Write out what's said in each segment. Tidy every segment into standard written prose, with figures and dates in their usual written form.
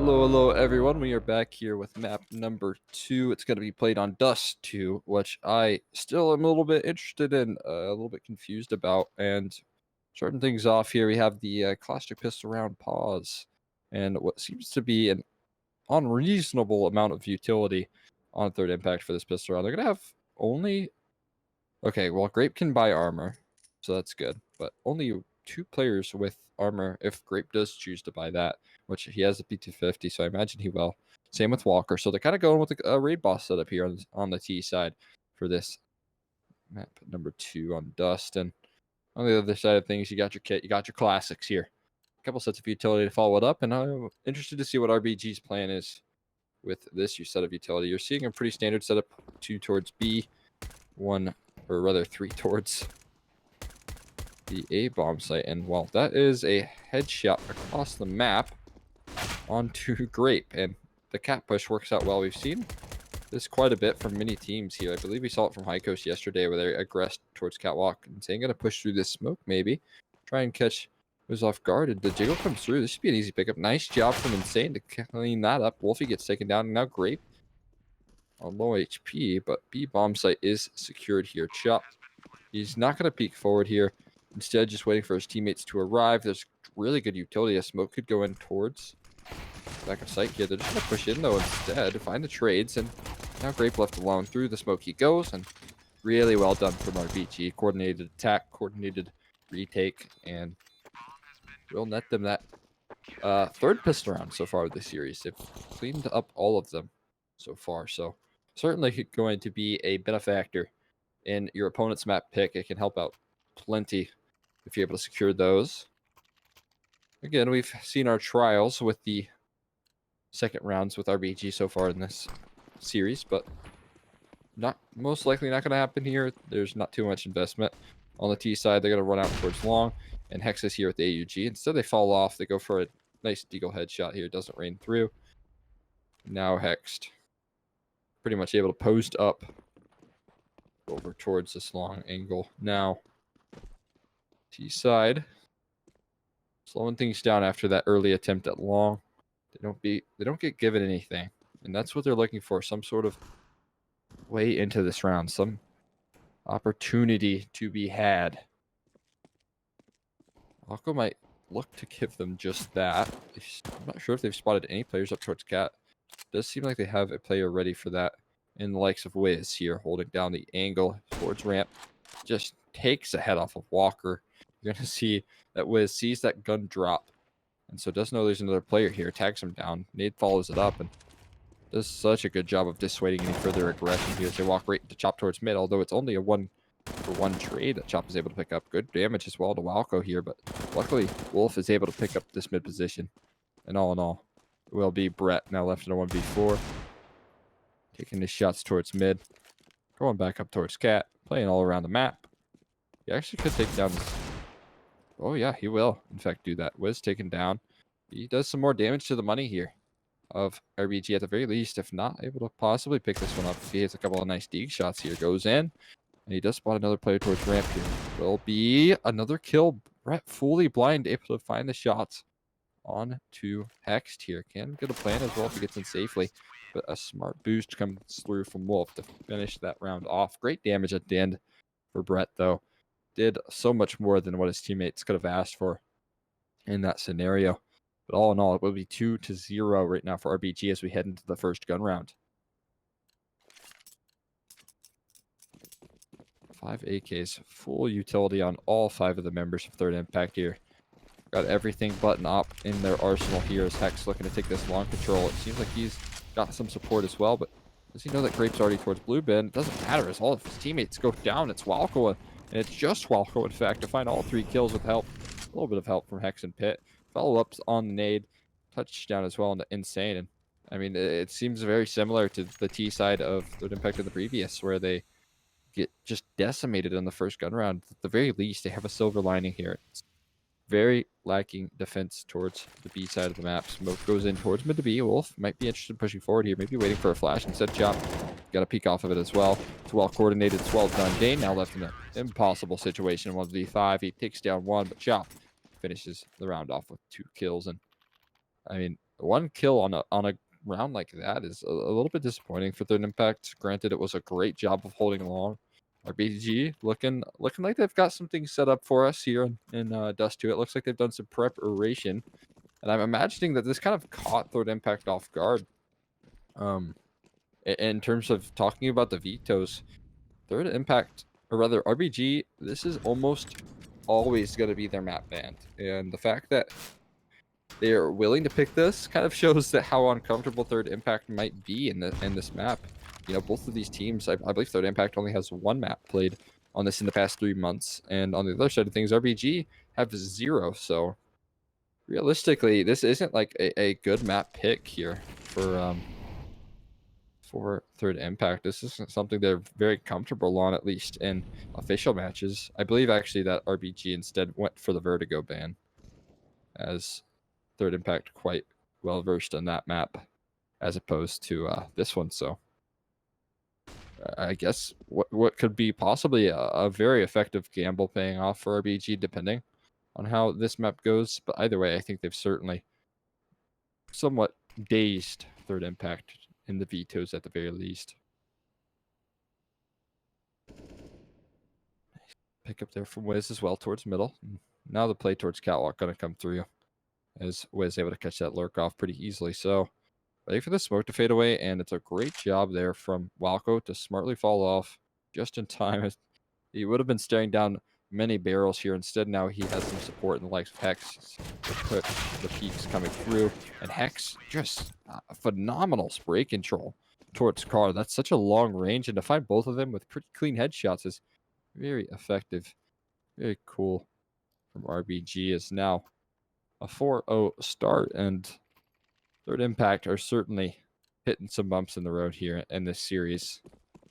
Hello, everyone. We are back here with map number 2. It's going to be played on Dust 2, which I still am a little bit interested in, a little bit confused about. And starting things off here, we have the classic pistol round pause, and what seems to be an unreasonable amount of utility on third impact for this pistol round. They're going to have only... Okay, well, Grape can buy armor, so that's good. But only 2 players with armor if Grape does choose to buy that, which he has a P250, so I imagine he will. Same with Walker. So they're kind of going with a raid boss setup here on the T side for this map number 2 on Dust. And on the other side of things, you got your kit, you got your classics here. A couple sets of utility to follow it up, and I'm interested to see what RBG's plan is with this set of utility. You're seeing a pretty standard setup, 2 towards B, 1, or rather 3 towards the A bomb site. And well, that is a headshot across the map onto Grape, and the cat push works out well. We've seen this quite a bit from many teams here. I believe we saw it from High Coast yesterday where they aggressed towards catwalk and saying, gonna push through this smoke, maybe try and catch who's off guard. And the jiggle comes through. This should be an easy pickup. Nice job from Insane to clean that up. Wolfie gets taken down, and now Grape on low HP, but B bomb site is secured here. Chop, he's not gonna peek forward here. Instead, just waiting for his teammates to arrive. There's really good utility. A smoke could go in towards back of sight here. They're just going to push in, though, instead to find the trades. And now Grape left alone. Through the smoke he goes. And really well done from RBG. Coordinated attack, coordinated retake. And we'll net them that third pistol round so far this series. They've cleaned up all of them so far. So certainly going to be a benefactor in your opponent's map pick. It can help out plenty if you're able to secure those. Again, we've seen our trials with the second rounds with RBG so far in this series, but most likely not going to happen here. There's not too much investment. On the T side, they're going to run out towards long, and Hex is here with the AUG. Instead, they fall off. They go for a nice deagle headshot here. It doesn't rain through. Now Hexed. Pretty much able to post up over towards this long angle. Now T side slowing things down after that early attempt at long. They don't get given anything, and that's what they're looking for. Some sort of way into this round, some opportunity to be had. Alco might look to give them just that. I'm not sure if they've spotted any players up towards Cat. It does seem like they have a player ready for that in the likes of Wiz here, holding down the angle towards ramp. Just takes the head off of Walker. You're going to see that Wiz sees that gun drop, and so does know there's another player here. Tags him down. Nade follows it up and does such a good job of dissuading any further aggression here as they walk right into Chop towards mid, although it's only a 1-for-1 trade that Chop is able to pick up. Good damage as well to Walco here, but luckily Wolf is able to pick up this mid position. And all in all, it will be Brett now left in a 1v4. Taking his shots towards mid. Going back up towards Cat. Playing all around the map. He actually could take down this. Oh yeah, he will in fact do that. Wiz taken down. He does some more damage to the money here of RBG at the very least, if not able to possibly pick this one up. If he hits a couple of nice dig shots here, goes in, and he does spot another player towards ramp here. Will be another kill. Brett fully blind, able to find the shots on to Hexed here. Can get a plan as well if he gets in safely, but a smart boost comes through from Wolf to finish that round off. Great damage at the end for Brett, though. Did so much more than what his teammates could have asked for in that scenario. But all in all, it will be 2-0 right now for RBG as we head into the first gun round. 5 AKs, full utility on all 5 of the members of Third Impact here. Got everything button up in their arsenal here as Hex looking to take this long control. It seems like he's got some support as well, but does he know that Grape's already towards blue bin? It doesn't matter as all of his teammates go down. It's Walco, and it's just Walco, in fact, to find all 3 kills with help. A little bit of help from Hex and Pit. Follow-ups on the nade. Touchdown as well into Insane. And I mean, it seems very similar to the T side of Third Impact in the previous, where they get just decimated in the first gun round. At the very least, they have a silver lining here. It's very lacking defense towards the B side of the map. Smoke goes in towards mid to B. Wolf might be interested in pushing forward here. Maybe waiting for a flash instead. Chop. Got a peek off of it as well. It's well coordinated. It's well done. Dane now left in an impossible situation. 1v5. He takes down 1, but Chop finishes the round off with 2 kills. And I mean, one kill on a round like that is a little bit disappointing for Third Impact. Granted, it was a great job of holding along. RBG looking like they've got something set up for us here in Dust 2. It looks like they've done some preparation, and I'm imagining that this kind of caught Third Impact off guard. Um, in terms of talking about the vetoes, Third Impact, or rather RBG, this is almost always going to be their map banned, and the fact that they are willing to pick this kind of shows that how uncomfortable Third Impact might be in this map. You know, both of these teams, I believe Third Impact only has one map played on this in the past 3 months, and on the other side of things, RBG have 0. So realistically, this isn't like a good map pick here for Third Impact. This isn't something they're very comfortable on, at least in official matches. I believe actually that RBG instead went for the Vertigo ban, as Third Impact quite well versed in that map as opposed to this one. So I guess what could be possibly a very effective gamble paying off for RBG, depending on how this map goes. But either way, I think they've certainly somewhat dazed Third Impact in the vetoes at the very least. Pick up there from Wiz as well towards middle. Now the play towards Catwalk going to come through, as Wiz able to catch that lurk off pretty easily. So ready for the smoke to fade away, and it's a great job there from Walco to smartly fall off just in time. He would have been staring down many barrels here. Instead, now he has some support in the likes of Hex to put the peaks coming through. And Hex, just a phenomenal spray control towards Car. That's such a long range, and to find both of them with pretty clean headshots is very effective. Very cool from RBG. Is now a 4-0 start, and Third Impact are certainly hitting some bumps in the road here in this series.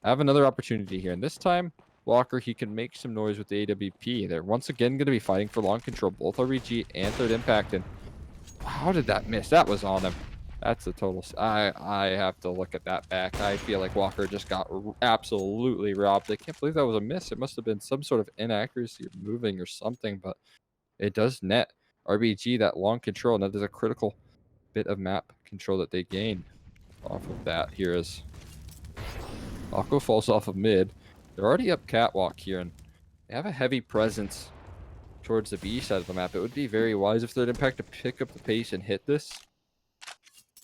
I have another opportunity here, and this time, Walker, he can make some noise with the AWP. They're once again going to be fighting for long control, both RBG and Third Impact, and how did that miss? That was on him. That's a total... I have to look at that back. I feel like Walker just got absolutely robbed. I can't believe that was a miss. It must have been some sort of inaccuracy of moving or something, but it does net RBG that long control, and that is a critical bit of map control that they gain off of that here as Akko falls off of mid. They're already up Catwalk here, and they have a heavy presence towards the B side of the map. It would be very wise if Third Impact to pick up the pace and hit this.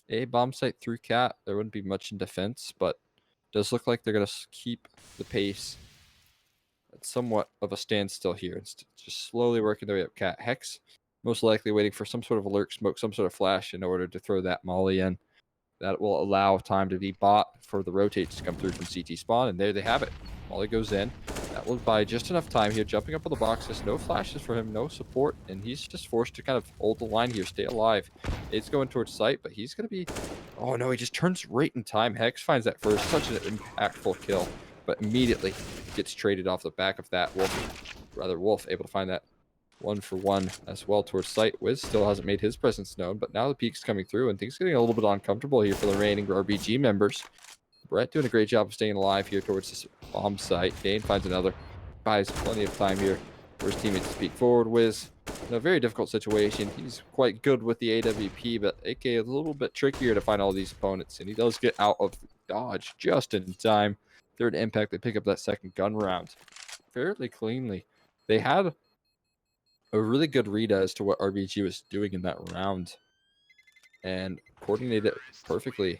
A bomb site through Cat. There wouldn't be much in defense, but it does look like they're going to keep the pace at somewhat of a standstill here. It's just slowly working their way up Cat. Hex most likely waiting for some sort of alert smoke, some sort of flash in order to throw that molly in. That will allow time to be bought for the rotates to come through from CT spawn, and there they have it. Molly goes in. That will buy just enough time here, jumping up on the boxes. No flashes for him, no support, and he's just forced to kind of hold the line here, stay alive. It's going towards site, but he's going to be... Oh no, he just turns right in time. Hex finds that first, such an impactful kill, but immediately gets traded off the back of that. Wolf able to find that 1-for-1 as well towards site. Wiz still hasn't made his presence known, but now the peak's coming through, and things getting a little bit uncomfortable here for the remaining RBG members. Brett doing a great job of staying alive here towards this bomb site. Dane finds another. Buys plenty of time here for his teammates to speak forward. Wiz in a very difficult situation. He's quite good with the AWP, but AK is a little bit trickier to find all these opponents, and he does get out of dodge just in time. Third Impact, they pick up that second gun round fairly cleanly. They had a really good read as to what RBG was doing in that round and coordinated it perfectly.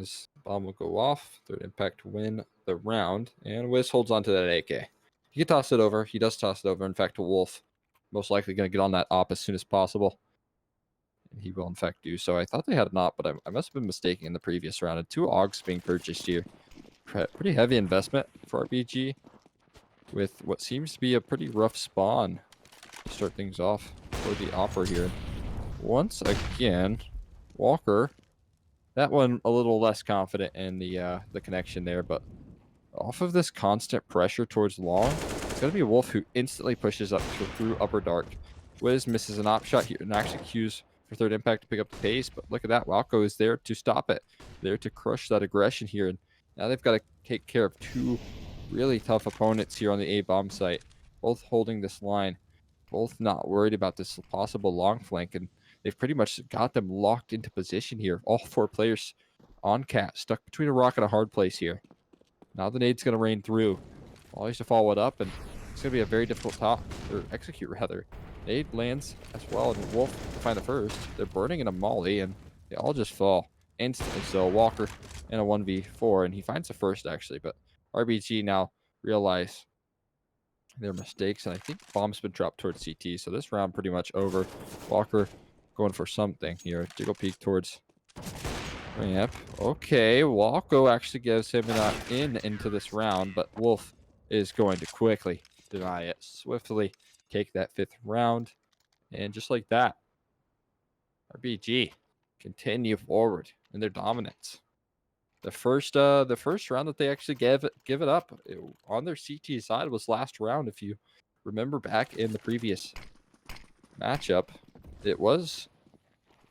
As bomb will go off, Third Impact win the round, and Wiz holds on to that AK. He can toss it over. He does toss it over, in fact, to Wolf. Most likely going to get on that op as soon as possible. And he will, in fact, do so. I thought they had an op, but I must have been mistaken in the previous round. And 2 AUGs being purchased here. Pretty heavy investment for RBG, with what seems to be a pretty rough spawn to start things off for the offer here. Once again, Walker, that one a little less confident in the connection there, but off of this constant pressure towards long, it's going to be a Wolf who instantly pushes up through upper dark. Wiz misses an op shot here and actually cues for Third Impact to pick up the pace, but look at that. Walco is there to stop it, there to crush that aggression here, and now they've got to take care of 2 really tough opponents here on the A bomb site, both holding this line both not worried about this possible long flank, and they've pretty much got them locked into position here. All 4 players on Cat, stuck between a rock and a hard place here. Now the nade's going to rain through. Always to follow it up, and it's going to be a very difficult top, or execute rather. Nade lands as well, and Wolf to find the first. They're burning in a molly, and they all just fall instantly. So Walker in a 1v4, and he finds the first actually, but RBG now realize their mistakes, and I think bomb's been dropped towards CT, so this round pretty much over. Walker going for something here. Jiggle peek towards ramp. Okay, Walko actually gives him an into this round, but Wolf is going to quickly deny it. Swiftly take that 5th round, and just like that, RBG continue forward in their dominance. The first round that they actually give it up on their CT side was last round. If you remember back in the previous matchup, it was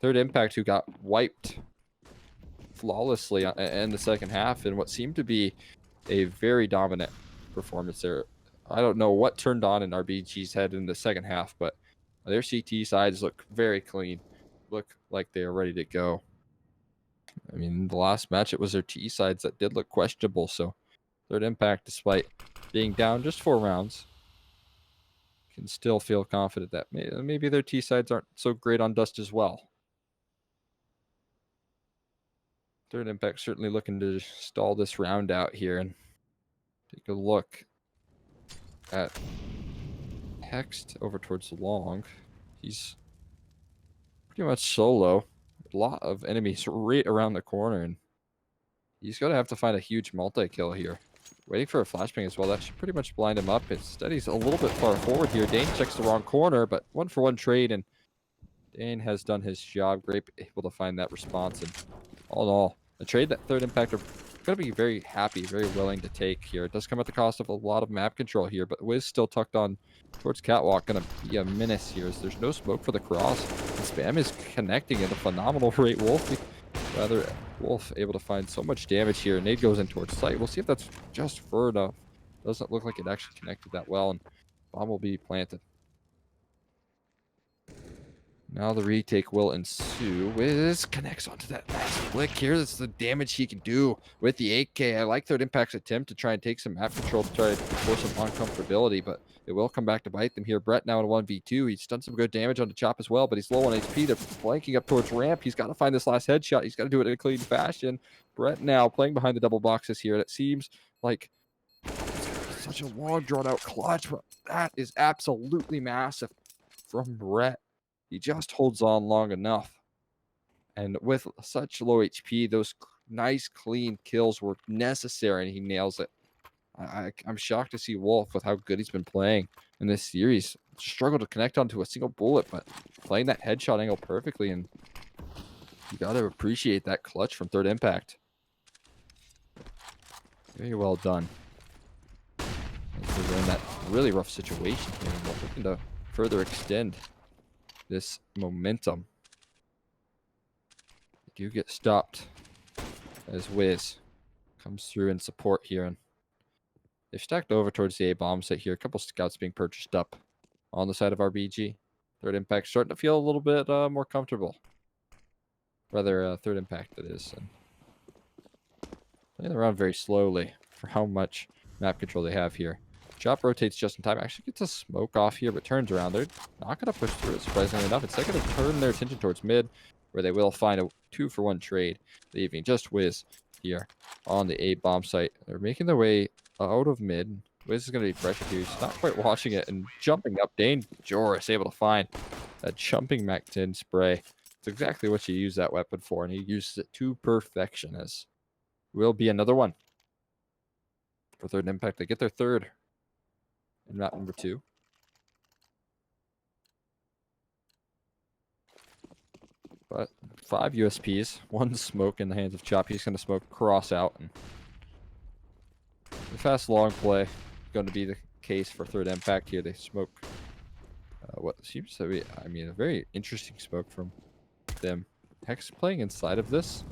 Third Impact who got wiped flawlessly in the second half in what seemed to be a very dominant performance there. I don't know what turned on in RBG's head in the second half, but their CT sides look very clean, look like they are ready to go. I mean, the last match, it was their T sides that did look questionable. So Third Impact, despite being down just 4 rounds, can still feel confident that maybe their T sides aren't so great on Dust as well. Third Impact certainly looking to stall this round out here and take a look at Hext over towards Long. He's pretty much solo. A lot of enemies right around the corner, and he's going to have to find a huge multi-kill here. Waiting for a flashbang as well. That should pretty much blind him up. Instead, he's a little bit far forward here. Dane checks the wrong corner, but 1-for-1 trade, and Dane has done his job. Great, able to find that response. And all in all, a trade that Third Impact are going to be very happy, very willing to take here. It does come at the cost of a lot of map control here, but Wiz still tucked on towards Catwalk. Going to be a menace here as there's no smoke for the cross. And Spam is connecting at a phenomenal rate. Wolf able to find so much damage here. Nade goes in towards site. We'll see if that's just fur enough. Doesn't look like it actually connected that well, and bomb will be planted. Now the retake will ensue. Wiz connects onto that last flick here. That's the damage he can do with the 8K. I like Third Impact's attempt to try and take some map control to try to force some uncomfortability, but it will come back to bite them here. Brett now in a 1v2. He's done some good damage on the Chop as well, but he's low on HP. They're flanking up towards ramp. He's got to find this last headshot. He's got to do it in a clean fashion. Brett now playing behind the double boxes here. It seems like such a long, drawn-out clutch, but that is absolutely massive from Brett. He just holds on long enough. And with such low HP, those nice, clean kills were necessary, and he nails it. I'm shocked to see Wolf with how good he's been playing in this series. Struggled to connect onto a single bullet, but playing that headshot angle perfectly, and you got to appreciate that clutch from Third Impact. Very well done. We're in that really rough situation here, and we're looking to further extend this momentum. They do get stopped as Wiz comes through in support here, and they've stacked over towards the A bomb site here. A couple scouts being purchased up on the side of RBG. Third Impact starting to feel a little bit more comfortable. Rather, Third Impact, that is. And playing around very slowly for how much map control they have here. Chop rotates just in time. Actually gets a smoke off here, but turns around. They're not going to push through it, surprisingly enough. Instead, going to turn their attention towards mid, where they will find a 2-for-1 trade, leaving just Wiz here on the A bomb site. They're making their way out of mid. Wiz is going to be pressured here. He's not quite watching it and jumping up. Dane Joris able to find a jumping Mac 10 spray. It's exactly what you use that weapon for, and he uses it to perfection. As will be another one for Third Impact. They get their third in map number 2. But 5 USPs, 1 smoke in the hands of Chop. He's going to smoke cross out. And the fast long play going to be the case for Third Impact here. They smoke what seems to be, I mean, a very interesting smoke from them. Hex playing inside of this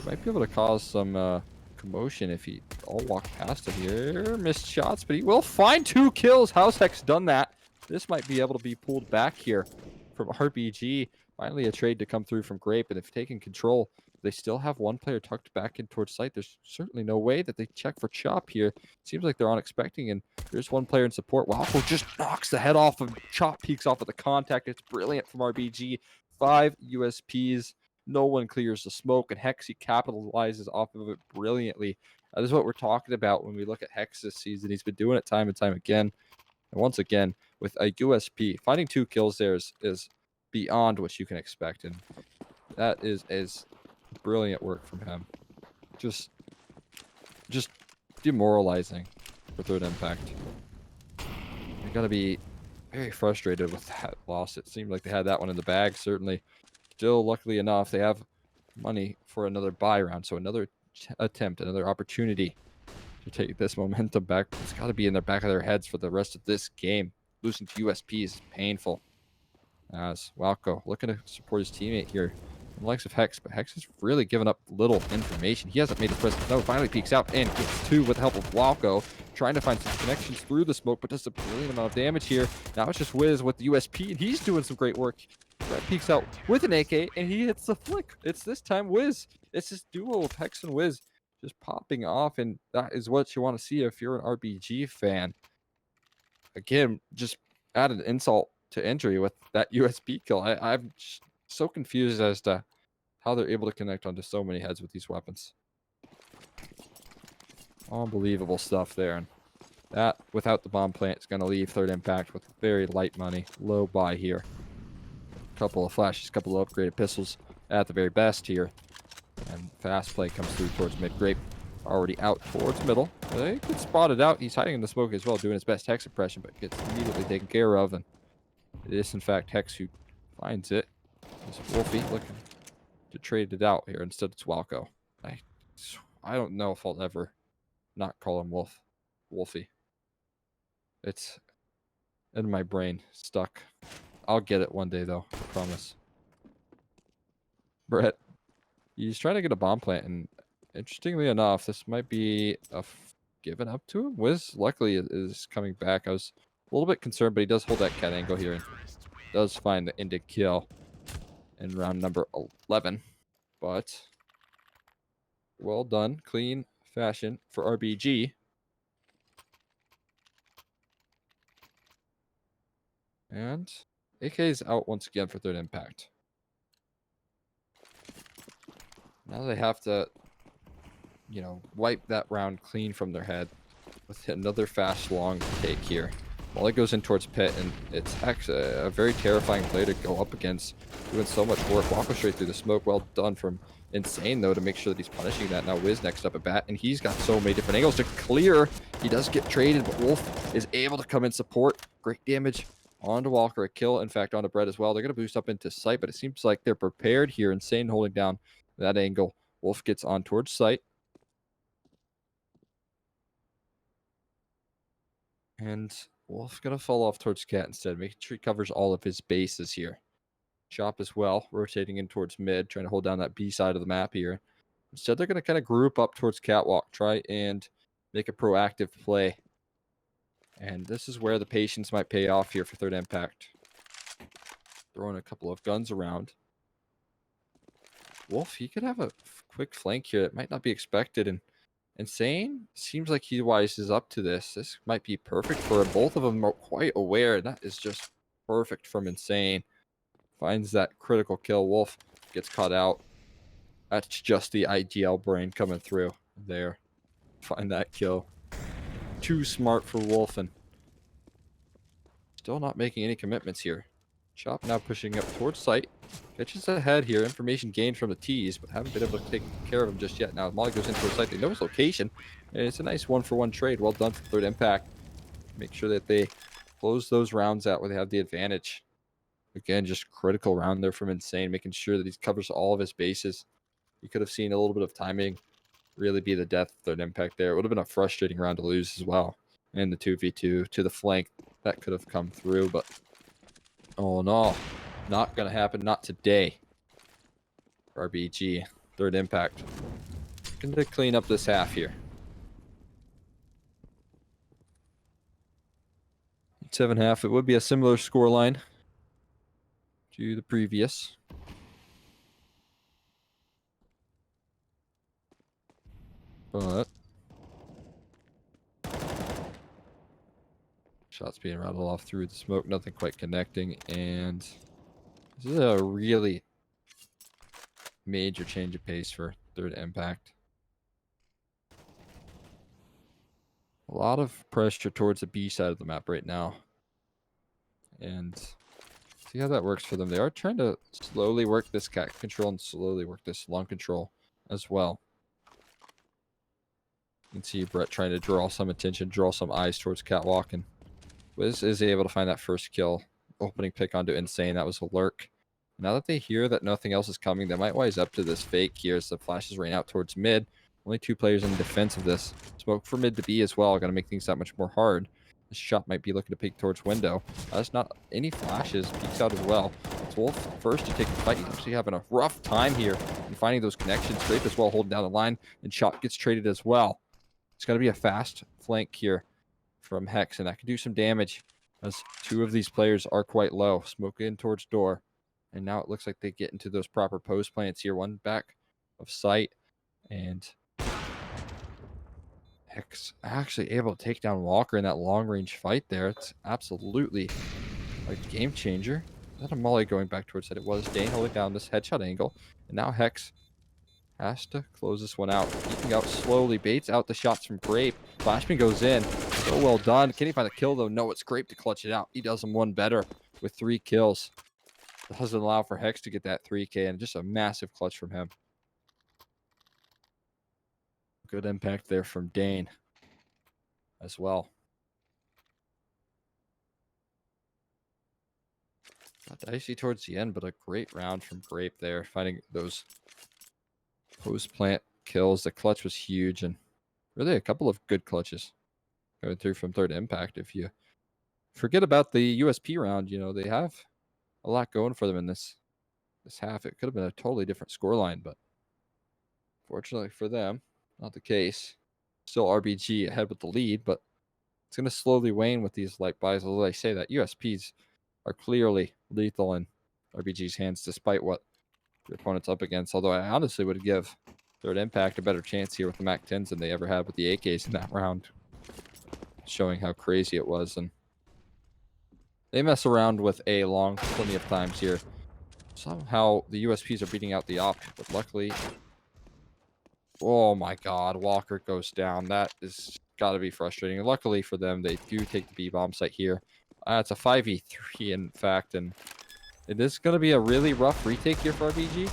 might be able to cause some commotion if he all walk past him here. Missed shots, but he will find 2 kills. How's Hex done that? this might be able to be pulled back here from RBG. Finally, a trade to come through from Grape, and if taking control, they still have one player tucked back in towards site. There's certainly no way that they check for Chop here. Seems like they're unexpecting, and there's one player in support. Walco just knocks the head off of Chop, peeks off at the contact. It's brilliant from RBG. 5 USPs. No one clears the smoke, and Hexy capitalizes off of it brilliantly. That is what we're talking about when we look at Hex this season. He's been doing it time and time again. And once again, with a USP, finding 2 kills there is beyond what you can expect. And that is brilliant work from him. Just demoralizing for third impact. You're going to be very frustrated with that loss. It seemed like they had that one in the bag, certainly. Still, luckily enough, they have money for another buy round. So another attempt, another opportunity to take this momentum back. It's got to be in the back of their heads for the rest of this game. Losing to USP is painful. As Walco looking to support his teammate here. The likes of Hex, but Hex has really given up little information. He hasn't made his presence. No, finally peeks out and gets 2 with the help of Walco, trying to find some connections through the smoke, but does a brilliant amount of damage here. Now it's just Wiz with the USP, and he's doing some great work. Red peeks out with an AK, and he hits the flick. It's this time Wiz. It's this duo of Hex and Wiz just popping off, and that is what you want to see if you're an RBG fan. Again, just added insult to injury with that USP kill. I'm just so confused as to how they're able to connect onto so many heads with these weapons. Unbelievable stuff there. And that, without the bomb plant, is going to leave third impact with very light money. Low buy here. A couple of flashes, a couple of upgraded pistols at the very best here. And fast play comes through towards mid. Grape already out towards middle. They get spotted out. He's hiding in the smoke as well, doing his best Hex suppression, but gets immediately taken care of. And it is, in fact, Hex who finds it. It's Wolfie looking to trade it out here. Instead, it's Walco. I don't know if I'll ever not call him Wolfie. It's in my brain, stuck. I'll get it one day, though. I promise. Brett, he's trying to get a bomb plant, and interestingly enough, this might be a given up to him. Wiz, luckily, is coming back. I was a little bit concerned, but he does hold that cat angle here and does find the ended kill in round number 11. But well done. Clean fashion for RBG. And AK is out once again for third impact. Now they have to, wipe that round clean from their head with another fast long take here. Well, it goes in towards pit, and it's actually a very terrifying play to go up against, doing so much work. Walk straight through the smoke. Well done from Insane, though, to make sure that he's punishing that. Now Wiz next up at bat, and he's got so many different angles to clear. He does get traded, but Wolf is able to come in support. Great damage onto Walker. A kill, in fact, onto Brett as well. They're going to boost up into sight, but it seems like they're prepared here. Insane holding down that angle. Wolf gets on towards sight. And Wolf's going to fall off towards Cat instead, making sure he covers all of his bases here. Chop as well, rotating in towards mid, trying to hold down that B side of the map here. Instead, they're going to kind of group up towards Catwalk, try and make a proactive play. And this is where the patience might pay off here for third impact. Throwing a couple of guns around. Wolf, he could have a quick flank here that might not be expected, and Insane seems like he wises up to this. This might be perfect for him. Both of them are quite aware. That is just perfect from Insane. Finds that critical kill. Wolf gets caught out. That's just the IGL brain coming through there. Find that kill. Too smart for Wolf, and still not making any commitments here. Chop now pushing up towards sight. Catches ahead here. Information gained from the T's, but haven't been able to take care of him just yet. Now Molly goes in towards sight. They know his location. And it's a nice one-for-one trade. Well done for third impact. Make sure that they close those rounds out where they have the advantage. Again, just critical round there from Insane, making sure that he covers all of his bases. You could have seen a little bit of timing really be the death of third impact there. It would have been a frustrating round to lose as well. And the 2v2 to the flank, that could have come through, but oh no, not going to happen. Not today. RBG, third impact. Going to clean up this half here. 7.5. It would be a similar scoreline to the previous. But shots being rattled off through the smoke, nothing quite connecting, and this is a really major change of pace for third impact. A lot of pressure towards the B side of the map right now. And see how that works for them. They are trying to slowly work this cat control and slowly work this long control as well. You can see Brett trying to draw some attention, draw some eyes towards Catwalk, and Wiz is able to find that first kill. Opening pick onto Insane. That was a lurk. Now that they hear that nothing else is coming, they might wise up to this fake here as the flashes rain out towards mid. Only 2 players in defense of this. Smoke for mid to B as well. Got to make things that much more hard. This shot might be looking to peek towards window. That's not any flashes. Peeks out as well. It's Wolf first to take the fight. He's actually having a rough time here in finding those connections. Grape as well holding down the line. And shot gets traded as well. It's going to be a fast flank here from Hex. And that could do some damage as 2 of these players are quite low. Smoke in towards door. And now it looks like they get into those proper post plants here. One back of sight. And Hex actually able to take down Walker in that long range fight there. It's absolutely a game changer. Is that a molly going back towards it? It was Dane holding down this headshot angle. And now Hex has to close this one out. Peeking out slowly. Baits out the shots from Grape. Flashbang goes in. So well done. Can he find the kill though? No, it's Grape to clutch it out. He does him one better with 3 kills. Doesn't allow for Hex to get that 3K, and just a massive clutch from him. Good impact there from Dane as well. Got dicey towards the end, but a great round from Grape there, finding those post-plant kills. The clutch was huge, and really a couple of good clutches going through from third impact. If you forget about the USP round, you know, they have a lot going for them in this half. It could have been a totally different scoreline, but fortunately for them, not the case. Still RBG ahead with the lead, but it's going to slowly wane with these light buys. Although I say that USPs are clearly lethal in RBG's hands, despite what your opponent's up against. Although I honestly would give third impact a better chance here with the MAC-10s than they ever had with the AKs in that round, showing how crazy it was. And they mess around with A long plenty of times here. Somehow the USPs are beating out the op, but luckily, oh my god, Walker goes down. That is got to be frustrating. And luckily for them, they do take the B bomb site here. It's a 5v3 in fact, and it is going to be a really rough retake here for RBG.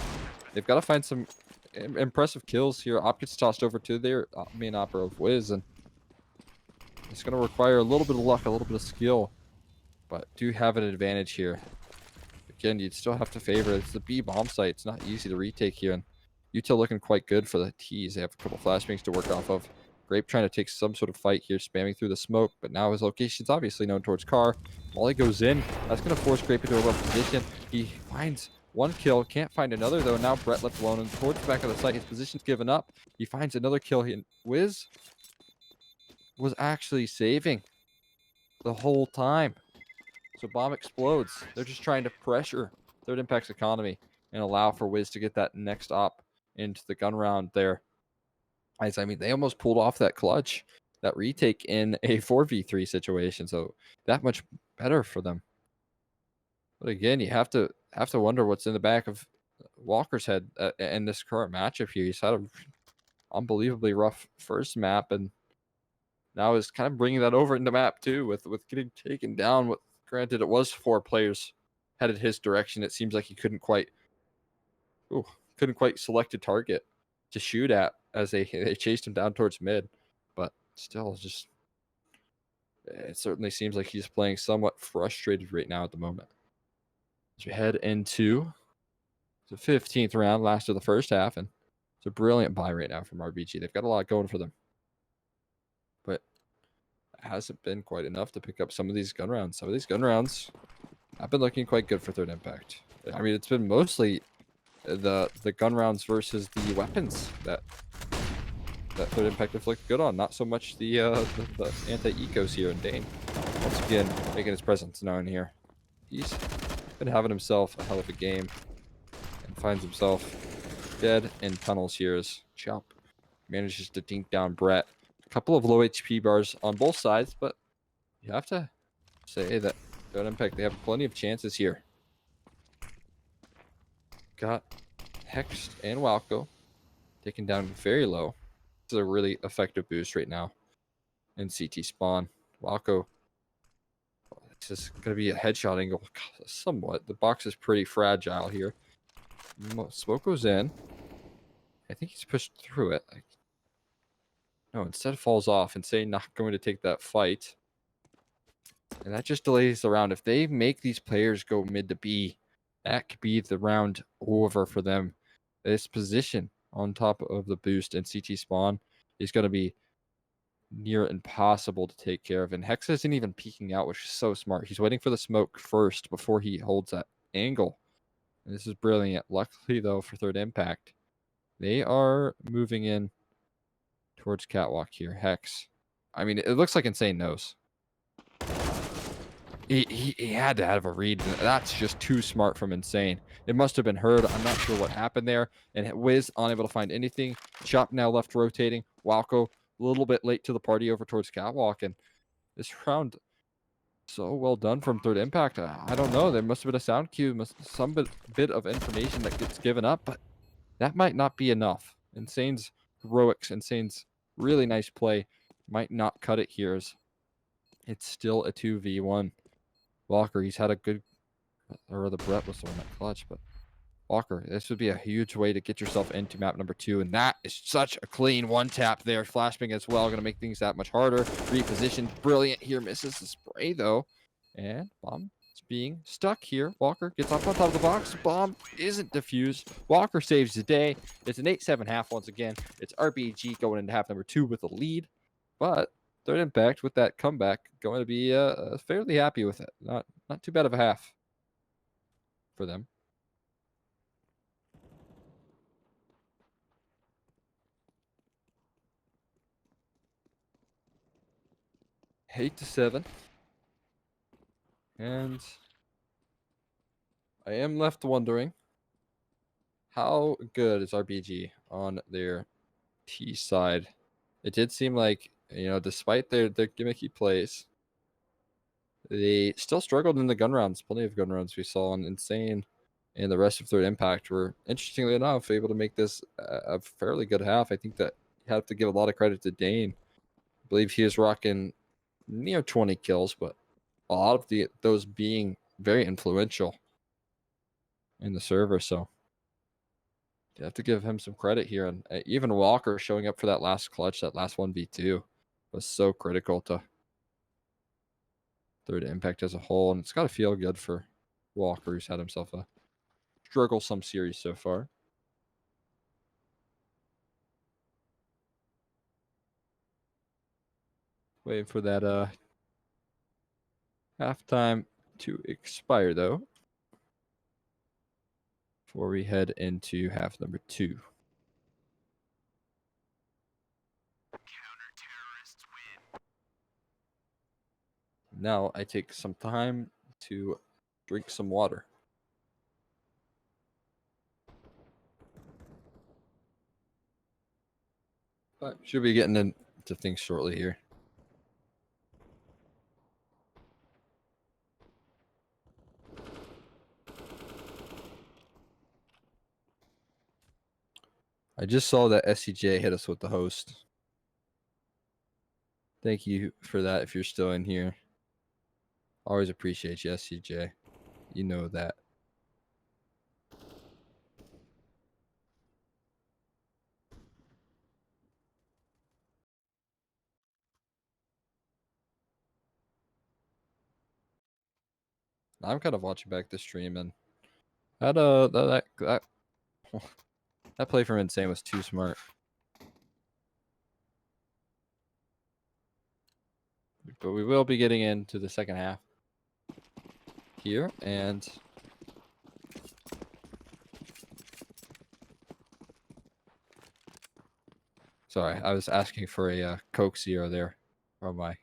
They've got to find some impressive kills here. Op gets tossed over to their main opera of Wiz, and it's going to require a little bit of luck, a little bit of skill, but do have an advantage here. Again, you'd still have to favor it. It's the B bomb site. It's not easy to retake here, and Utah looking quite good for the T's. They have a couple flashbangs to work off of. Grape trying to take some sort of fight here, spamming through the smoke, but now his location's obviously known towards car. Molly goes in. That's going to force Grape into a rough position. He finds 1 kill, can't find another though. Now Brett left alone and towards the back of the site. His position's given up. He finds another kill. Wiz was actually saving the whole time. So bomb explodes. They're just trying to pressure third impact's economy and allow for Wiz to get that next op into the gun round there. I mean, they almost pulled off that clutch, that retake in a 4v3 situation. So that much better for them. But again, you have to wonder what's in the back of Walker's head in this current matchup here. He's had an unbelievably rough first map, and now is kind of bringing that over into map 2 with getting taken down. With granted, it was 4 players headed his direction. It seems like he couldn't quite select a target to shoot at as they chased him down towards mid. But still, just it certainly seems like he's playing somewhat frustrated right now at the moment. As we head into the 15th round, last of the first half, and it's a brilliant buy right now from RBG. They've got a lot going for them, but it hasn't been quite enough to pick up some of these gun rounds. Some of these gun rounds have been looking quite good for third impact. I mean, it's been mostly the gun rounds versus the weapons that third impact have looked good on. Not so much the anti-ecos here in Dane. once again making his presence known here. He's been having himself a hell of a game and finds himself dead in tunnels here as Chop manages to dink down Brett. A couple of low HP bars on both sides, but you have to say that Third Impact, they have plenty of chances here. Got Hex and Walco taken down very low. This is a really effective boost right now in CT spawn. Walco, this is going to be a headshot angle somewhat. The box is pretty fragile here. Smoke goes in. I think he's pushed through it. No, instead falls off. Insane not going to take that fight. And that just delays the round. If they make these players go mid to B, that could be the round over for them. This position on top of the boost and CT spawn is going to be near impossible to take care of. And Hex isn't even peeking out, which is so smart. He's waiting for the smoke first before he holds that angle. And this is brilliant. Luckily, though, for Third Impact, they are moving in towards Catwalk here. Hex. I mean, it looks like Insane knows. He had to have a read. That's just too smart from Insane. It must have been heard. I'm not sure what happened there. And Wiz unable to find anything. Chop now left rotating. Walco a little bit late to the party over towards Catwalk. And this round, so well done from Third Impact. I don't know. There must have been a sound cue. Some bit of information that gets given up. But that might not be enough. Insane's heroics, Insane's really nice play might not cut it here. It's still a 2v1. Walker, he's had a good, or the Brett was the one that clutch, but Walker, this would be a huge way to get yourself into map number 2, and that is such a clean one tap there. Flashbang as well, going to make things that much harder. Repositioned, brilliant here, misses the spray though, and bomb is being stuck here. Walker gets off on top of the box, bomb isn't defused. Walker saves the day. It's an 8-7 half once again. It's RBG going into half number 2 with a lead, but Third Impact with that comeback going to be fairly happy with it. Not too bad of a half for them. Eight to 7. And I am left wondering, how good is RBG on their T side? It did seem like, despite their gimmicky plays, they still struggled in the gun rounds. Plenty of gun rounds we saw on Insane and the rest of Third Impact were, interestingly enough, able to make this a fairly good half. I think that you have to give a lot of credit to Dane. I believe he is rocking near 20 kills, but a lot of those being very influential in the server. So you have to give him some credit here. And even Walker showing up for that last clutch, that last 1v2, was so critical to Third Impact as a whole. And it's got to feel good for Walker, who's had himself a strugglesome series so far. Waiting for that halftime to expire, though, before we head into half number 2. Now I take some time to drink some water. But should be getting into things shortly here. I just saw that SCJ hit us with the host. Thank you for that if you're still in here. Always appreciate you, SCJ. You know that. I'm kind of watching back the stream, and that play from Insane was too smart. But we will be getting into the second half here, and sorry, I was asking for a Coke Zero there from my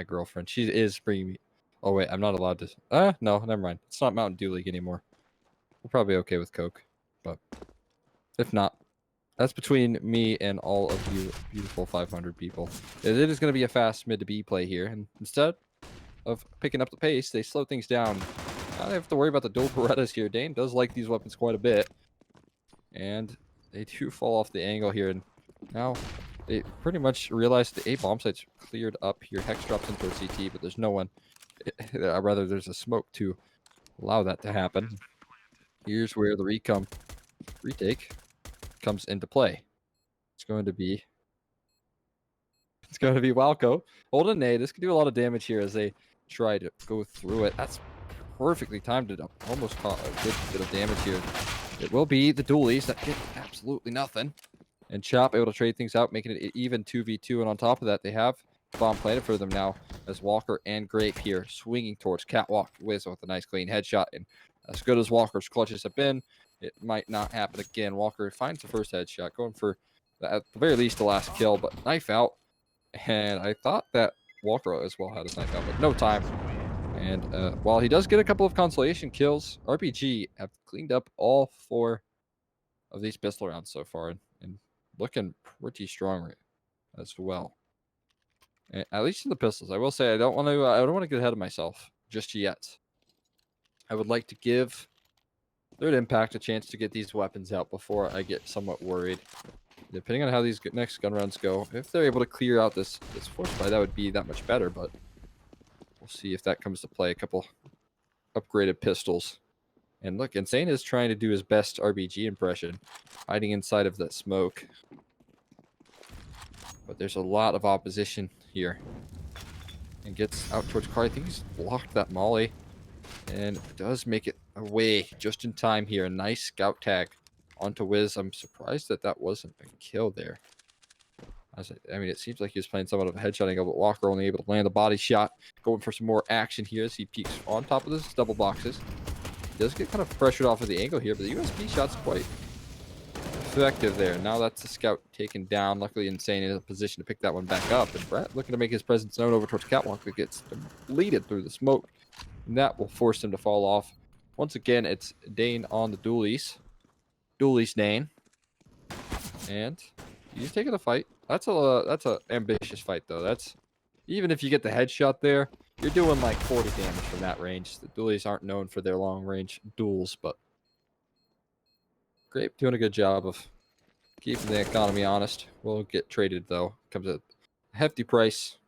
girlfriend. She is bringing me Oh, wait, I'm not allowed to... no, never mind. It's not Mountain Dew League anymore. We're probably okay with Coke. But if not, that's between me and all of you beautiful 500 people. It is going to be a fast mid to B play here. And instead of picking up the pace, they slow things down. Now they have to worry about the dual Berettas here. Dane does like these weapons quite a bit. And they do fall off the angle here. And now they pretty much realize the A bomb site's cleared up here. Hex drops into a CT, but there's no one. Rather, there's a smoke to allow that to happen. Here's where the retake comes into play. It's going to be Walco. Hold a nade. This could do a lot of damage here as they try to go through it. That's perfectly timed to almost caught a good bit of damage here. It will be the dualies that get absolutely nothing. And Chop able to trade things out, making it even 2v2. And on top of that, they have bomb planted for them now as Walker and Grape here swinging towards Catwalk. Wiz with a nice clean headshot. And as good as Walker's clutches have been, it might not happen again. Walker finds the first headshot, going for, at the very least, the last kill, but knife out. And I thought that Walker as well had his knife out, but no time. And while he does get a couple of consolation kills, RPG have cleaned up all 4 of these pistol rounds so far, and looking pretty strong as well. And at least in the pistols, I will say I don't want to get ahead of myself just yet. I would like to give Third Impact a chance to get these weapons out before I get somewhat worried. Depending on how these next gun rounds go, if they're able to clear out this force fire, that would be that much better, but we'll see if that comes to play. A couple upgraded pistols. And look, Insane is trying to do his best RBG impression, hiding inside of that smoke. But there's a lot of opposition here. And gets out towards car. I think he's blocked that molly. And does make it away just in time here. A nice scout tag onto Wiz. I'm surprised that wasn't a kill there. I mean, it seems like he was playing somewhat of a headshot angle, but Walker only able to land the body shot. Going for some more action here as he peeks on top of this double boxes. He does get kind of pressured off of the angle here, but the USP shot's quite effective there. Now that's the scout taken down. Luckily, Insane in a position to pick that one back up. And Brett looking to make his presence known over towards Catwalk, but gets deleted through the smoke. And that will force him to fall off. Once again, it's Dane on the dualies. Dualies Dane. And he's taking the fight. That's a ambitious fight, though. That's, even if you get the headshot there, you're doing like 40 damage from that range. The dualies aren't known for their long-range duels, but Grape doing a good job of keeping the economy honest. Will get traded, though. Comes at a hefty price.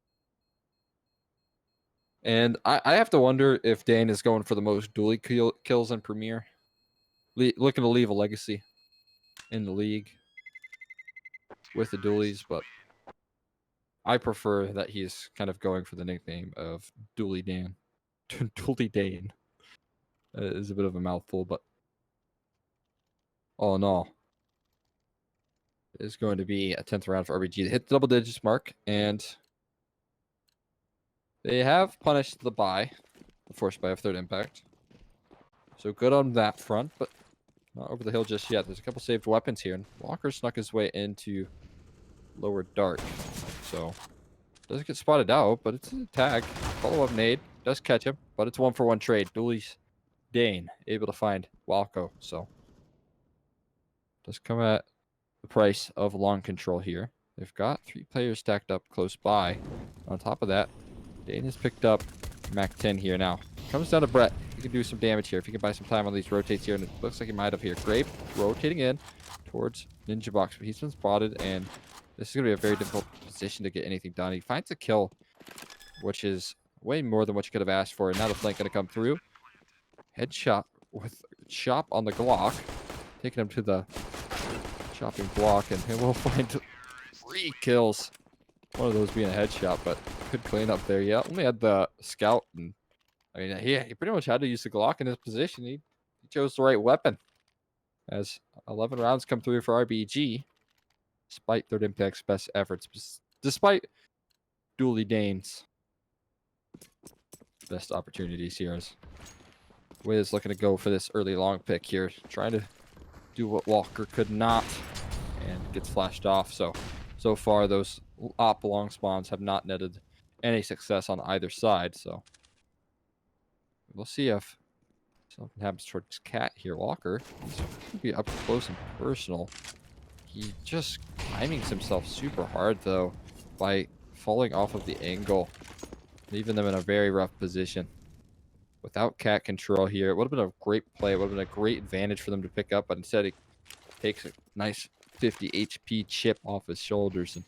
And I have to wonder if Dane is going for the most dually kills in Premier. Looking to leave a legacy in the league with the dualies, but I prefer that he's kind of going for the nickname of Dually Dan. Dually Dane. Is a bit of a mouthful, but all in all, it is going to be a 10th round for RBG. They hit the double digits mark, and they have punished the buy, the force buy of Third Impact. So good on that front, but not over the hill just yet. There's a couple saved weapons here, and Walker snuck his way into lower dark. So doesn't get spotted out, but it's a tag. Follow-up nade. Does catch him, but it's 1-for-1 trade. Dualies Dane able to find Walco. So does come at the price of long control here. They've got 3 players stacked up close by. On top of that, Dane has picked up Mac 10 here now. Comes down to Brett. He can do some damage here if he can buy some time on these rotates here, and it looks like he might have here. Grape rotating in towards Ninja Box, but he's been spotted, and this is going to be a very difficult position to get anything done. He finds a kill, which is way more than what you could have asked for, and now the flank going to come through. Headshot with Chop on the Glock, taking him to the chopping block, and he will find 3 kills. One of those being a headshot, but good clean up there. Yeah, only had the scout, and I mean, he pretty much had to use the Glock in his position. He chose the right weapon. As 11 rounds come through for RBG, despite Third Impact's best efforts, despite Dually Dane's best opportunities here. As Wiz looking to go for this early long pick here, trying to do what Walker could not, and gets flashed off. So far, those op long spawns have not netted any success on either side. So We'll see if something happens towards Cat here. Walker, he's going to be up close and personal. He just timings himself super hard, though, by falling off of the angle, leaving them in a very rough position. Without Cat control here, it would have been a great play. It would have been a great advantage for them to pick up, but instead he takes a nice 50 HP chip off his shoulders and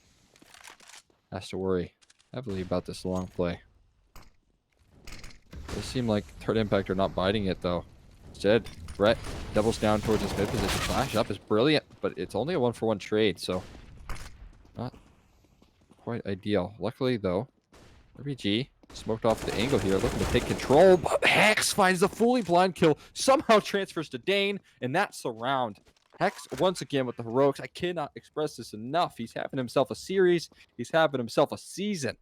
has to worry heavily about this long play. Does seem like Third Impact are not biting it, though. Instead, Brett doubles down towards his mid position. Flash up is brilliant, but it's only a 1-for-1 trade, so not quite ideal. Luckily, though, RBG smoked off the angle here, looking to take control, but Hex finds the fully blind kill, somehow transfers to Dane, and that's the round. Hex, once again, with the heroics. I cannot express this enough. He's having himself a series. He's having himself a season.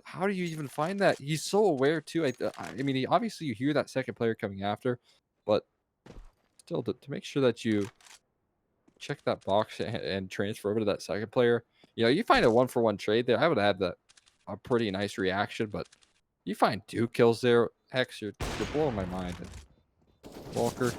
How do you even find that? He's so aware, too. I mean, obviously, you hear that second player coming after, but still, to make sure that you check that box and transfer over to that second player. You know, you find a 1-for-1 trade there. I would have had a pretty nice reaction, but you find 2 kills there. Hex, you're blowing my mind. And Walker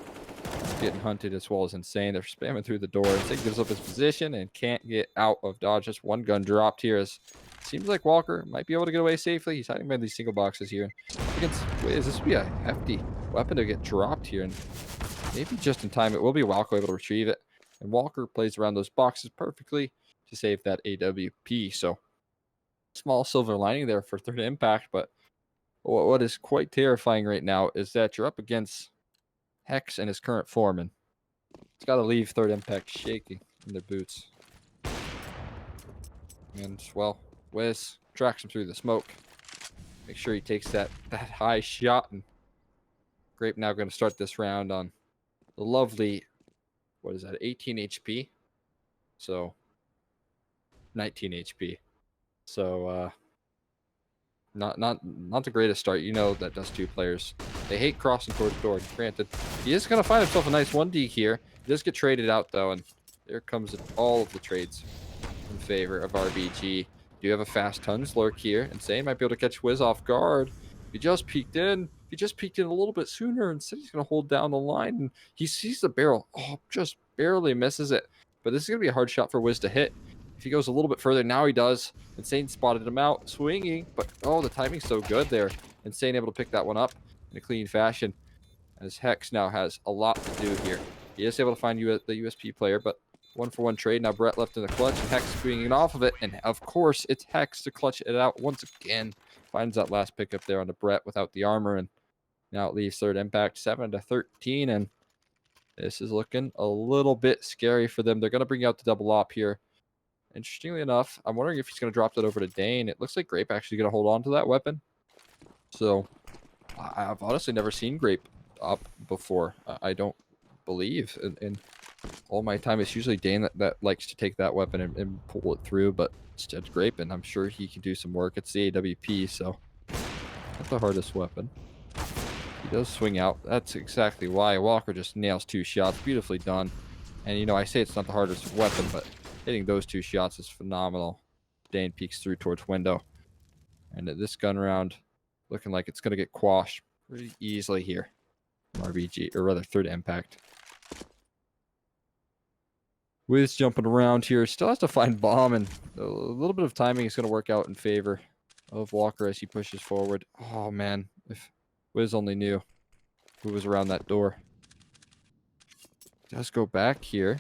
getting hunted as well as Insane. They're spamming through the door. Insane gives up his position and can't get out of dodge. Just one gun dropped here. As seems like Walker might be able to get away safely. He's hiding behind these single boxes here. Against Wiz, this would be a hefty weapon to get dropped here. And maybe just in time, it will be Walco able to retrieve it. And Walker plays around those boxes perfectly to save that AWP. So small silver lining there for Third Impact. But what is quite terrifying right now is that you're up against Hex and his current form, and it's got to leave Third Impact shaking in their boots. And, well, Wiz tracks him through the smoke. Make sure he takes that high shot. And Grape now going to start this round on the lovely, what is that, 18 HP? So, 19 HP. So, not the greatest start. You know that does 2 players. They hate crossing towards the door. Granted, he is going to find himself a nice 1D here. He does get traded out, though, and there comes all of the trades in favor of RBG. Do you have a fast tons lurk here? Insane might be able to catch Wiz off guard. He just peeked in. He just peeked in a little bit sooner. Instead, he's going to hold down the line, and he sees the barrel. Oh, just barely misses it. But this is going to be a hard shot for Wiz to hit. If he goes a little bit further, now he does. Insane spotted him out, swinging, but oh, the timing's so good there. Insane able to pick that one up in a clean fashion, as Hex now has a lot to do here. He is able to find the USP player, but 1-for-1 trade. Now Brett left in the clutch, and Hex swinging off of it, and of course, it's Hex to clutch it out once again. Finds that last pickup there on the Brett without the armor, and now it leaves Third Impact 7-13, and this is looking a little bit scary for them. They're going to bring out the double op here. Interestingly enough, I'm wondering if he's going to drop that over to Dane. It looks like Grape actually going to hold on to that weapon. So, I've honestly never seen Grape up before. I don't believe. In all my time, it's usually Dane that likes to take that weapon and pull it through. But instead, Grape, and I'm sure he can do some work. It's the AWP, so not the hardest weapon. He does swing out. That's exactly why. Walker just nails 2 shots. Beautifully done. And, you know, I say it's not the hardest weapon, but hitting those 2 shots is phenomenal. Dane peeks through towards window. And this gun round looking like it's going to get quashed pretty easily here. RBG, or rather Third Impact. Wiz jumping around here. Still has to find bomb, and a little bit of timing is going to work out in favor of Walker as he pushes forward. Oh, man. If Wiz only knew who was around that door. Does go back here,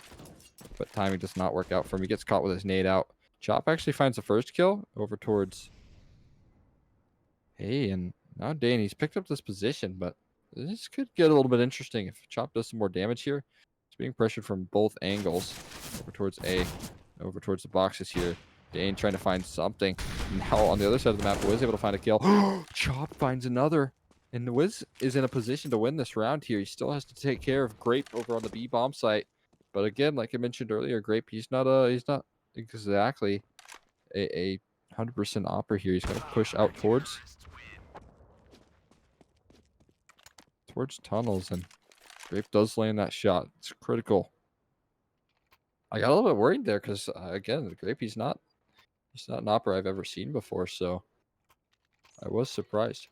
but timing does not work out for him. He gets caught with his nade out. Chop actually finds the first kill over towards... Hey, and now Dane, he's picked up this position, but this could get a little bit interesting if Chop does some more damage here. He's being pressured from both angles. Over towards A, over towards the boxes here. Dane trying to find something. Now on the other side of the map, Wiz able to find a kill. Chop finds another. And Wiz is in a position to win this round here. He still has to take care of Grape over on the B bomb site. But again, like I mentioned earlier, Grape, he's not exactly a 100% opera here. He's going to push out towards tunnels, and Grape does land that shot. It's critical. I got a little bit worried there because again, the Grape, he's not an opera I've ever seen before. So I was surprised.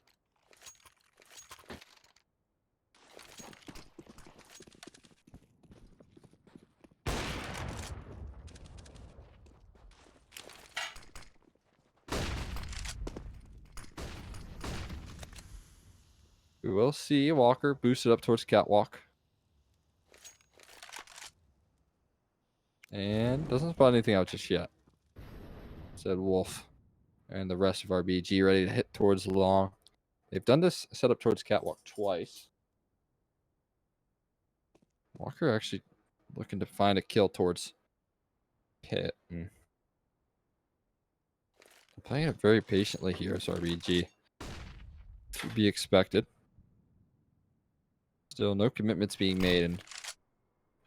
We will see Walker boosted up towards Catwalk. And doesn't spot anything out just yet. Said Wolf. And the rest of RBG ready to hit towards long. They've done this setup towards Catwalk twice. Walker actually looking to find a kill towards Pit. Playing it very patiently here as RBG. To be expected. Still no commitments being made, and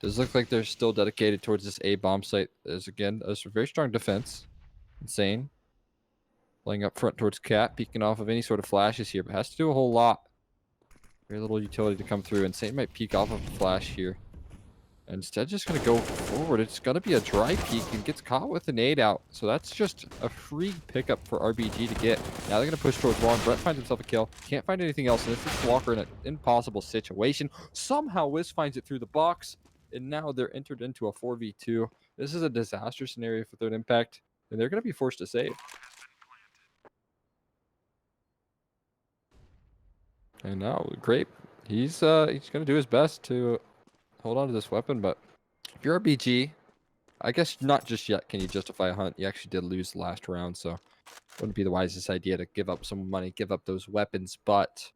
does look like they're still dedicated towards this A bomb site. There's again a very strong defense. Insane. Playing up front towards Cat, peeking off of any sort of flashes here, but has to do a whole lot. Very little utility to come through. Insane might peek off of the flash here. And instead just going to go forward. It's going to be a dry peek and gets caught with an 8 out. So that's just a free pickup for RBG to get. Now they're going to push towards long. Brett finds himself a kill. Can't find anything else. And this is Walker in an impossible situation. Somehow Wiz finds it through the box. And now they're entered into a 4v2. This is a disaster scenario for Third Impact. And they're going to be forced to save. And now Grape, he's going to do his best to hold on to this weapon. But if you're RBG, I guess not just yet can you justify a hunt. You actually did lose the last round, so wouldn't be the wisest idea to give up some money, give up those weapons. But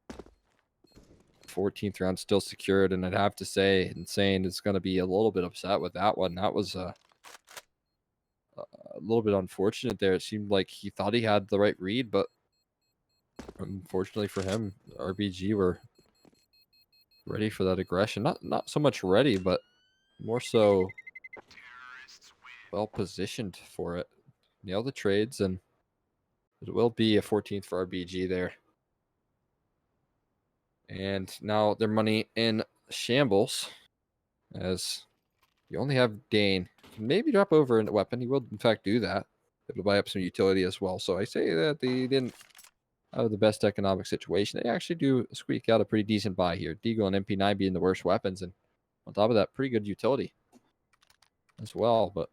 14th round still secured, and I'd have to say Insane is going to be a little bit upset with that one. That was a little bit unfortunate there. It seemed like he thought he had the right read, but unfortunately for him, RBG were ready for that aggression. Not so much ready, but more so well positioned for it. Nail the trades, and it will be a 14th for RBG there. And now their money in shambles, as you only have Dane. Maybe drop over a weapon. He will, in fact, do that. Able to buy up some utility as well. So I say that they didn't have the best economic situation. They actually do squeak out a pretty decent buy here. Deagle and MP9 being the worst weapons. And on top of that, pretty good utility as well. But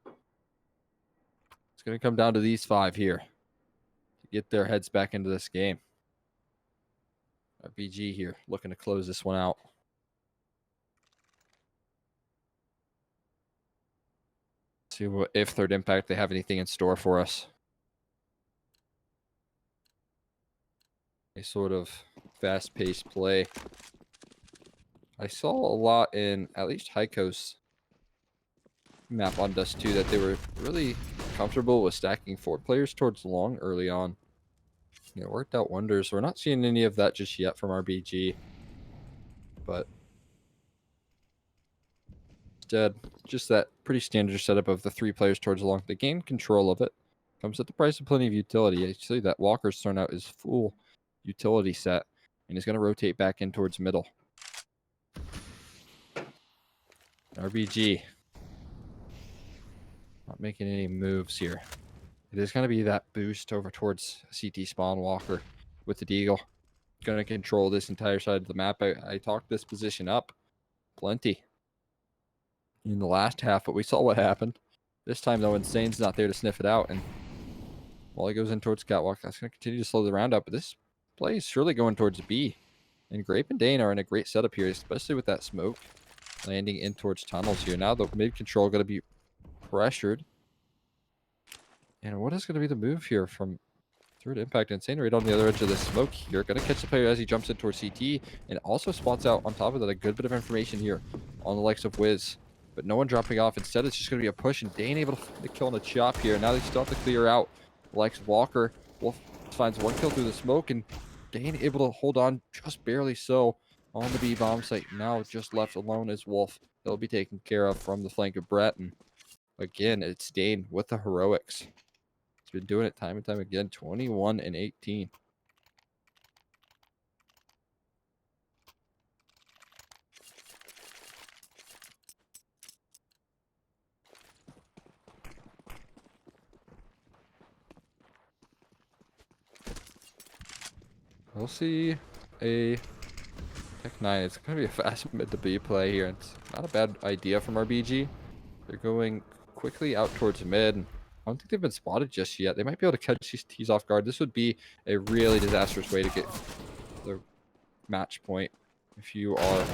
it's going to come down to these 5 here to get their heads back into this game. RBG here looking to close this one out. See what if Third Impact they have anything in store for us. A sort of fast-paced play. I saw a lot in at least Heiko's map on Dust 2 that they were really comfortable with stacking 4 players towards long early on. It worked out wonders. We're not seeing any of that just yet from RBG, but instead, just that pretty standard setup of the 3 players towards long. They gain control of it. Comes at the price of plenty of utility. I see that Walker's thrown out his full utility set, and he's going to rotate back in towards middle. RBG not making any moves here. It is going to be that boost over towards CT spawn Walker with the Deagle. Going to control this entire side of the map. I talked this position up plenty in the last half, but we saw what happened. This time, though, Insane's not there to sniff it out, and while he goes in towards Catwalk, that's going to continue to slow the round up, but this play is surely going towards B. And Grape and Dane are in a great setup here, especially with that smoke landing in towards tunnels here. Now the mid control going to be pressured. And what is going to be the move here from Third Impact? Insane right on the other edge of the smoke here. Going to catch the player as he jumps in towards CT. And also spots out on top of that a good bit of information here on the likes of Wiz. But no one dropping off. Instead, it's just going to be a push. And Dane able to find the kill on the chop here. Now they still have to clear out the likes of Walker. Wolf finds one kill through the smoke. And Dane able to hold on just barely so on the B bomb site. Now just left alone is Wolf. He'll be taken care of from the flank of Brett. And again, it's Dane with the heroics. He's been doing it time and time again. 21 and 18. We'll see a Tech 9. It's going to be a fast mid to B play here. It's not a bad idea from RBG. They're going quickly out towards mid. I don't think they've been spotted just yet. They might be able to catch these T's off guard. This would be a really disastrous way to get the match point if you are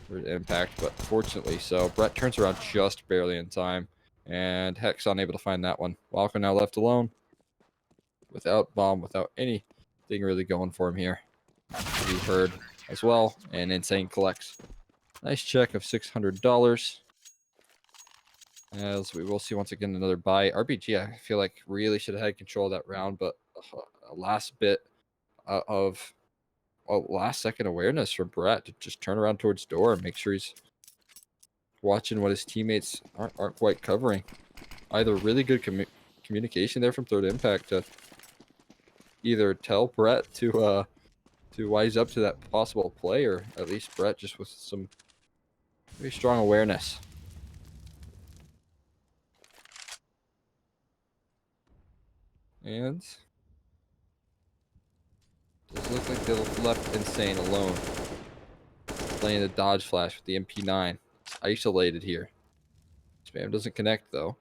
third impact, but fortunately so. Brett turns around just barely in time, and Hex unable to find that one. Walker now left alone without bomb, without anything really going for him here. He heard as well, and Insane collects. Nice check of $600. As we will see once again another buy. RBG, I feel like really should have had control of that round, but a last bit of last second awareness from Brett to just turn around towards door and make sure he's watching what his teammates aren't quite covering. Either really good communication there from third impact to either tell Brett to wise up to that possible play, or at least Brett just with some very strong awareness. And does look like they left Insane alone, playing the dodge flash with the MP9. It's isolated here. Spam doesn't connect though.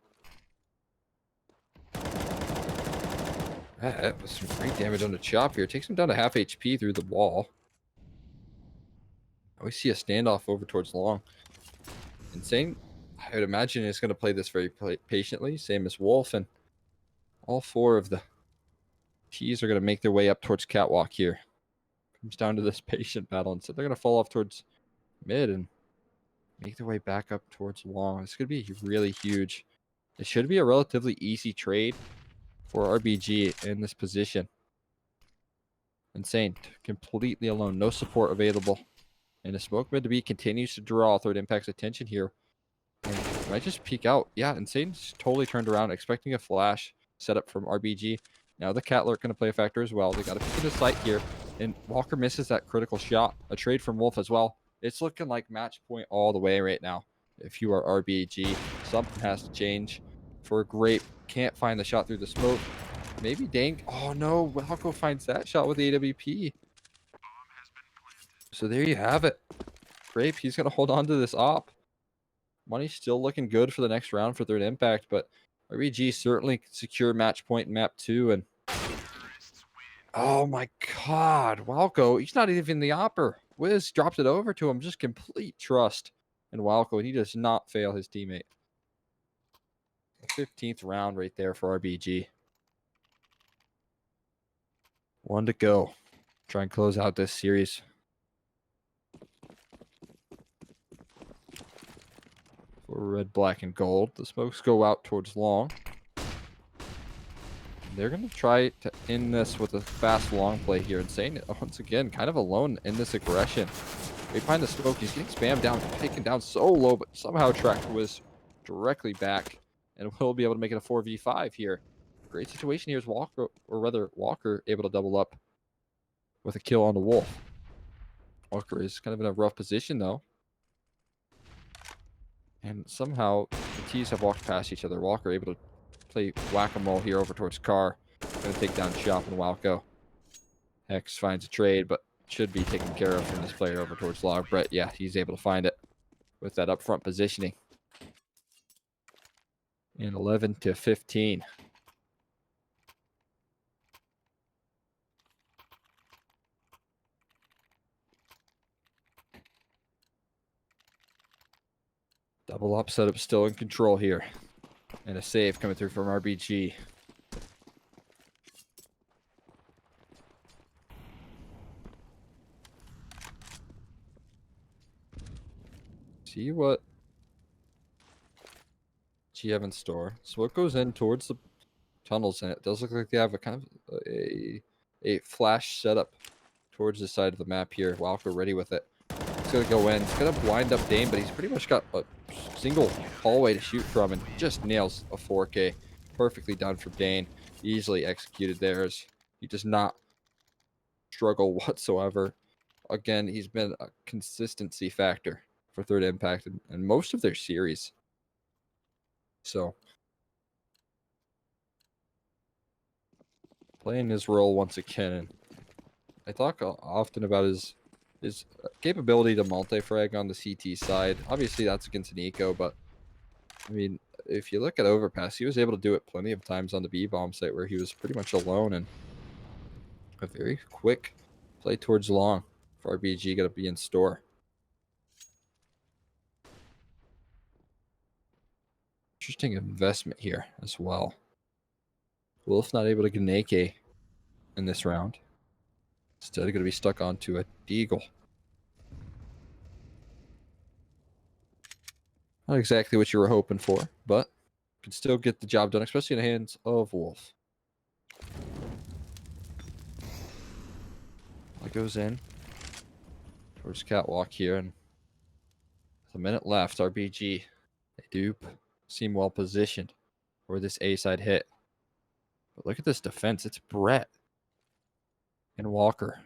That was some great damage on the chop here. Takes him down to half HP through the wall. We see a standoff over towards long. Insane, I would imagine, is going to play this very patiently, same as Wolf, and all four of the T's are going to make their way up towards catwalk here. Comes down to this patient battle, and so they're going to fall off towards mid and make their way back up towards long. It's going to be really huge. It should be a relatively easy trade for RBG in this position. Insane, completely alone, no support available. And the smoke mid to B continues to draw third impact's attention here. And might just peek out. Yeah, Insane's totally turned around, expecting a flash setup from RBG. Now the cat lurk going to play a factor as well. They got to pick the sight here. And Walker misses that critical shot. A trade from Wolf as well. It's looking like match point all the way right now. If you are RBG, something has to change. For Grape, can't find the shot through the smoke. Maybe Dang. Oh no, Walco finds that shot with the AWP. So there you have it. Grape, he's going to hold on to this op. Money's still looking good for the next round for third impact, but RBG certainly secure match point in map 2. And oh my god, Walco, he's not even the opper. Wiz drops it over to him, just complete trust in Walco, and he does not fail his teammate. 15th round right there for RBG. 1 to go. Try and close out this series. For red, black, and gold. The smokes go out towards long. They're going to try to end this with a fast long play here. Insane, once again, kind of alone in this aggression. They find the smoke. He's getting spammed down, taken down so low, but somehow tracked Wiz directly back. And will be able to make it a 4v5 here. Great situation here is Walker, or rather Walker, able to double up with a kill on the Wolf. Walker is kind of in a rough position, though. And somehow the T's have walked past each other. Walker able to play whack-a-mole here over towards Car. Going to take down Shop and Walco. Hex finds a trade, but should be taken care of from this player over towards Log. Brett, yeah, he's able to find it with that upfront positioning. And 11 to 15. Double up setup still in control here. And a save coming through from RBG. See what G have in store. So it goes in towards the tunnels, and it does look like they have a kind of a flash setup towards the side of the map here. Walker ready with it. He's going to go in. He's going to blind up Dane, but he's pretty much got a single hallway to shoot from and just nails a 4K. Perfectly done for Dane. Easily executed there as he does not struggle whatsoever. Again, he's been a consistency factor for third impact in most of their series. So, playing his role once again. I talk often about his capability to multi-frag on the CT side. Obviously, that's against an eco, but I mean, if you look at Overpass, he was able to do it plenty of times on the B bomb site where he was pretty much alone, and a very quick play towards long for RBG going to be in store. Interesting investment here as well. Wolf not able to get an AK in this round. Instead, going to be stuck onto a Deagle. Not exactly what you were hoping for, but can still get the job done, especially in the hands of Wolf. It goes in towards Catwalk here, and with a minute left, RBG, they do seem well positioned for this A-side hit. But look at this defense. It's Brett and Walker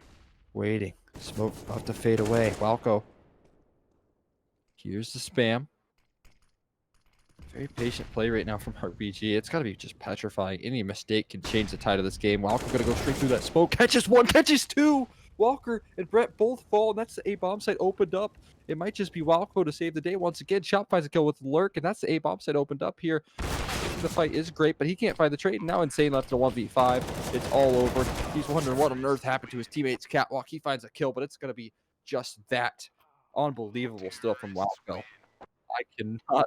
waiting. Smoke about to fade away. Walco. Here's the spam. Very patient play right now from RBG. It's got to be just petrifying. Any mistake can change the tide of this game. Walker going to go straight through that smoke. Catches one, catches two. Walker and Brett both fall, and that's the A bomb site opened up. It might just be Walco to save the day once again. Shop finds a kill with Lurk, and that's the A bomb site opened up here. The fight is great, but he can't find the trade. And now Insane left to 1v5. It's all over. He's wondering what on earth happened to his teammates. Catwalk, he finds a kill, but it's going to be just that. Unbelievable still from Walco. I cannot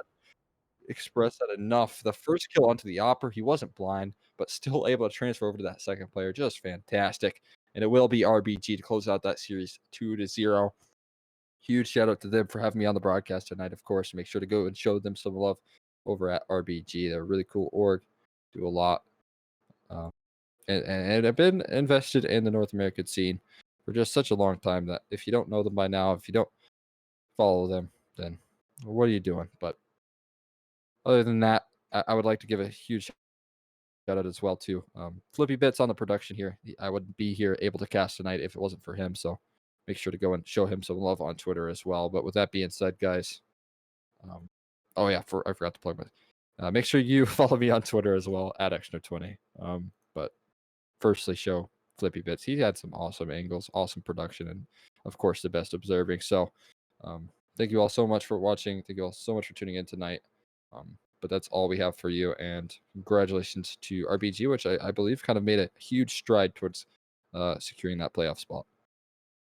express that enough. The first kill onto the Opera, he wasn't blind, but still able to transfer over to that second player. Just fantastic. And it will be RBG to close out that series 2-0. Huge shout out to them for having me on the broadcast tonight, of course. Make sure to go and show them some love over at RBG. They're a really cool org, do a lot. And have been invested in the North American scene for just such a long time that if you don't know them by now, if you don't follow them, then what are you doing? But other than that, I would like to give a huge shout out as well to Flippy Bits on the production here. I wouldn't be here able to cast tonight if it wasn't for him. So make sure to go and show him some love on Twitter as well. But with that being said, guys, oh yeah, I forgot to plug my. Make sure you follow me on Twitter as well at Exner20. But firstly, show Flippy Bits. He had some awesome angles, awesome production, and of course the best observing. So thank you all so much for watching. Thank you all so much for tuning in tonight. But that's all we have for you. And congratulations to RBG, which I believe kind of made a huge stride towards securing that playoff spot.